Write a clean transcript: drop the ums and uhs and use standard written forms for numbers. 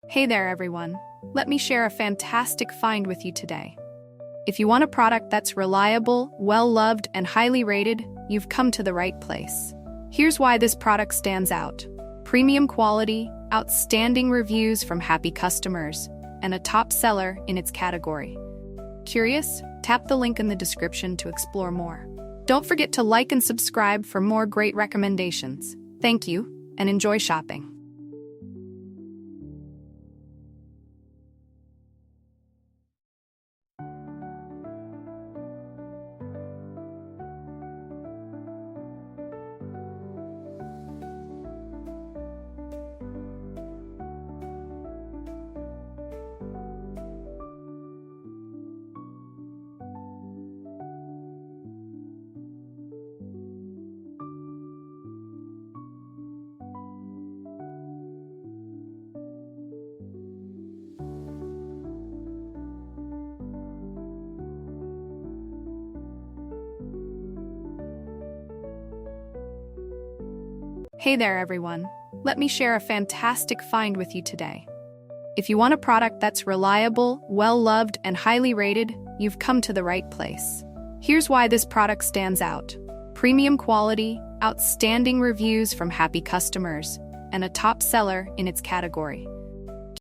Hey there, everyone. Let me share a fantastic find with you today. If you want a product that's reliable, well-loved, and highly rated, you've come to the right place. Here's why this product stands out. Premium quality, outstanding reviews from happy customers, and a top seller in its category. Curious? Tap the link in the description to explore more. Don't forget to like and subscribe for more great recommendations. Thank you, and enjoy shopping. Hey there, everyone. Let me share a fantastic find with you today. If you want a product that's reliable, well-loved, and highly rated, you've come to the right place. Here's why this product stands out. Premium quality, outstanding reviews from happy customers, and a top seller in its category.